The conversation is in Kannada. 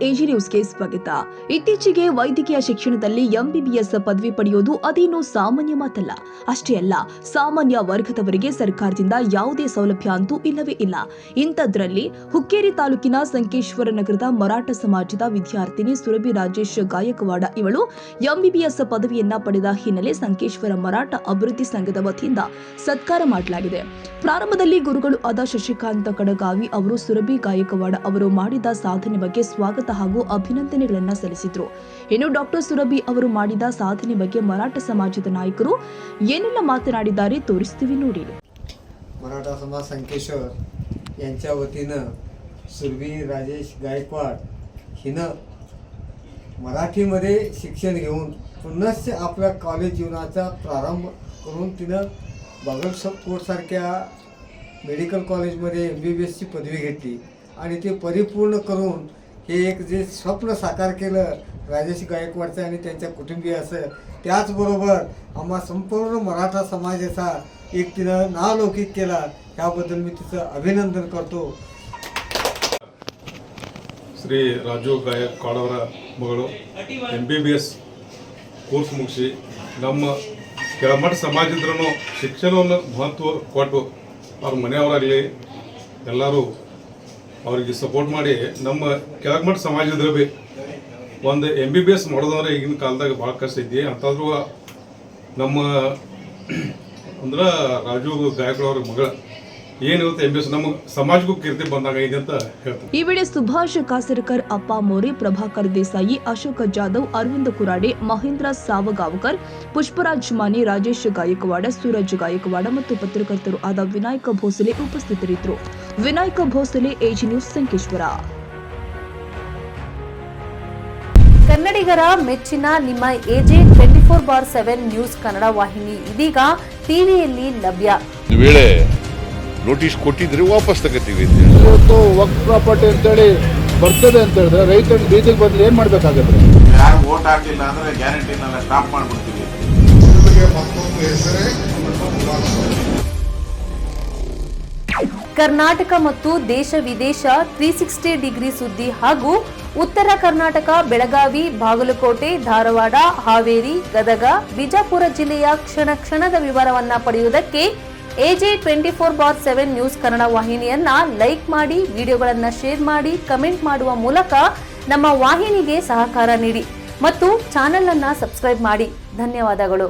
ಎಜಿ ನ್ಯೂಸ್ಗೆ ಸ್ವಾಗತ. ಇತ್ತೀಚೆಗೆ ವೈದ್ಯಕೀಯ ಶಿಕ್ಷಣದಲ್ಲಿ ಎಂಬಿಬಿಎಸ್ ಪದವಿ ಪಡೆಯುವುದು ಅದೇನು ಸಾಮಾನ್ಯ ಮಾತಲ್ಲ. ಅಷ್ಟೇ ಅಲ್ಲ, ಸಾಮಾನ್ಯ ವರ್ಗದವರಿಗೆ ಸರ್ಕಾರದಿಂದ ಯಾವುದೇ ಸೌಲಭ್ಯ ಅಂತೂ ಇಲ್ಲವೇ ಇಲ್ಲ. ಇಂಥದ್ರಲ್ಲಿ ಹುಕ್ಕೇರಿ ತಾಲೂಕಿನ ಸಂಕೇಶ್ವರ ನಗರದ ಮರಾಠ ಸಮಾಜದ ವಿದ್ಯಾರ್ಥಿನಿ ಸುರಭಿ ರಾಜೇಶ್ ಗಾಯಕ್ವಾಡ ಇವಳು ಎಂಬಿಬಿಎಸ್ ಪದವಿಯನ್ನ ಪಡೆದ ಹಿನ್ನೆಲೆ ಸಂಕೇಶ್ವರ ಮರಾಠ ಅಭಿವೃದ್ಧಿ ಸಂಘದ ವತಿಯಿಂದ ಸತ್ಕಾರ ಮಾಡಲಾಗಿದೆ. ಪ್ರಾರಂಭದಲ್ಲಿ ಗುರುಗಳು ಆದ ಶಶಿಕಾಂತ ಕಡಗಾವಿ ಅವರು ಸುರಭಿ ಗಾಯಕ್ವಾಡ ಅವರು ಮಾಡಿದ ಸಾಧನೆ ಬಗ್ಗೆ ಸ್ವಾಗತ ಹಾಗೂ ಅಭಿನಂದನೆಗಳನ್ನ ಸಲ್ಲಿಸಿದ್ರು. ಇನ್ನು ಡಾಕ್ಟರ್ ಸುರಭಿ ಅವರು ಮಾಡಿದ ಸಾಧನೆ ಬಗ್ಗೆ ಮರಾಠ ಸಮಾಜದ ನಾಯಕರು ಏನೆಲ್ಲ ಮಾತನಾಡಿದ್ದಾರೆ ತೋರಿಸ್ತೀವಿ ನೋಡಿ. मराठा समाज संकेश्वर यांच्या वतीनं सुरभी राजेश गायकवाड हिनं मराठीमध्ये शिक्षण घेऊन पुन्हा आपल्या कॉलेज जीवनाचा प्रारंभ करून तिनं बागलकोटसारख्या मेडिकल कॉलेजमध्ये MBBSची पदवी घेतली आणि ते परिपूर्ण करून हे एक जे स्वप्न साकार केलं राजेश गायकवाडचं आणि त्यांच्या कुटुंबियाचं, त्याचबरोबर आम्हा संपूर्ण मराठा समाजाचा एक तिनं नावलौकिक केला. त्याबद्दल मी तिचं अभिनंदन करतो. ಶ್ರೀ ರಾಜು ಗಾಯಕ್ವಾಡ್ ಅವರ ಮಗಳು MBBS ಕೋರ್ಸ್ ಮುಗಿಸಿ ನಮ್ಮ ಕೆಳಮಟ್ಟ ಸಮಾಜದ್ರೂ ಶಿಕ್ಷಣವನ್ನು ಮಹತ್ವ ಕೊಟ್ಟು ಅವ್ರ ಮನೆಯವರಾಗಲಿ ಎಲ್ಲರೂ ಅವರಿಗೆ ಸಪೋರ್ಟ್ ಮಾಡಿ ನಮ್ಮ ಕೆಳಮಟ್ಟ ಸಮಾಜದ ಭೀ ಒಂದು MBBS ಮಾಡೋದಂದ್ರೆ ಈಗಿನ ಕಾಲದಾಗ ಭಾಳ ಕಷ್ಟ ಐತಿ. ಅಂತಾದ್ರೂ ನಮ್ಮ ಅಂದ್ರೆ ರಾಜು ಗಾಯಕ್ವಾಡ್ ಅವ್ರ ಮಗಳ ಏನಿರುತ್ತೆ MBBS ನಮ್ಮ ಸಮಾಜಕ್ಕೂ ಕೀರ್ತಿ ಬಂದಾಗ ಇದೆ ಅಂತ ಹೇಳ್ತಾರೆ. ಈ ವೇಳೆ ಸುಭಾಷ್ ಕಾಸರಕರ್, ಅಪ್ಪ ಮೋರೆ, ಪ್ರಭಾಕರ್ ದೇಸಾಯಿ, ಅಶೋಕ ಜಾಧವ್, ಅರವಿಂದ ಕುರಾಡೆ, ಮಹೇಂದ್ರ ಸಾವಗಾವಕರ್, ಪುಷ್ಪರಾಜ್ ಮಾನೆ, ರಾಜೇಶ್ ಗಾಯಕ್ವಾಡ, ಸೂರಜ್ ಗಾಯಕ್ವಾಡ ಮತ್ತು ಪತ್ರಕರ್ತರು ಆದ ವಿನಾಯಕ ಭೋಸಲೆ ಉಪಸ್ಥಿತರಿದ್ದರು. Vinayak Bhosale, AG news, Sankeshwar. ಕನ್ನಡಿಗರ ಮೆಚ್ಚಿನ ನಿಮ್ಮ ಎಜೆ 24/7 ನ್ಯೂಸ್ ಕನ್ನಡ ವಾಹಿನಿ ಇದೀಗ ಟಿವಿಯಲ್ಲಿ ಲಭ್ಯ. ವೇಳೆ ನೋಟಿಸ್ ಕೊಟ್ಟಿದ್ರೆ ವಾಪಸ್ ತಗೋತೀವಿ. ಇವತ್ತು ವಕ್ಫ್ ಪ್ರಾಪರ್ಟಿ ಅಂತೇಳಿ ಬರ್ತದೆ ಅಂತ ಹೇಳಿದ್ರೆ ರೈತರ ಬೀದಿಗೆ ಬದಲು ಏನ್ ಮಾಡ್ಬೇಕಾಗತ್ತೆ? ಯಾರು ವೋಟ್ ಹಾಕಲಿಲ್ಲ ಅಂದ್ರೆ ಗ್ಯಾರಂಟಿನೆಲ್ಲ ಸ್ಟಾಪ್ ಮಾಡ್ಬಿಡ್ತೀವಿ. ಕರ್ನಾಟಕ ಮತ್ತು ದೇಶ ವಿದೇಶ 360 ಡಿಗ್ರಿ ಸುದ್ದಿ ಹಾಗೂ ಉತ್ತರ ಕರ್ನಾಟಕ, ಬೆಳಗಾವಿ, ಬಾಗಲಕೋಟೆ, ಧಾರವಾಡ, ಹಾವೇರಿ, ಗದಗ, ಬಿಜಾಪುರ ಜಿಲ್ಲೆಯ ಕ್ಷಣ ಕ್ಷಣದ ವಿವರವನ್ನ ಪಡೆಯುವುದಕ್ಕೆ ಎಜೆ 24/7 ನ್ಯೂಸ್ ಕನ್ನಡ ವಾಹಿನಿಯನ್ನ ಲೈಕ್ ಮಾಡಿ, ವಿಡಿಯೋಗಳನ್ನ ಶೇರ್ ಮಾಡಿ, ಕಮೆಂಟ್ ಮಾಡುವ ಮೂಲಕ ನಮ್ಮ ವಾಹಿನಿಗೆ ಸಹಕಾರ ನೀಡಿ ಮತ್ತು ಚಾನೆಲ್ ಅನ್ನ ಸಬ್ಸ್ಕ್ರೈಬ್ ಮಾಡಿ. ಧನ್ಯವಾದಗಳು.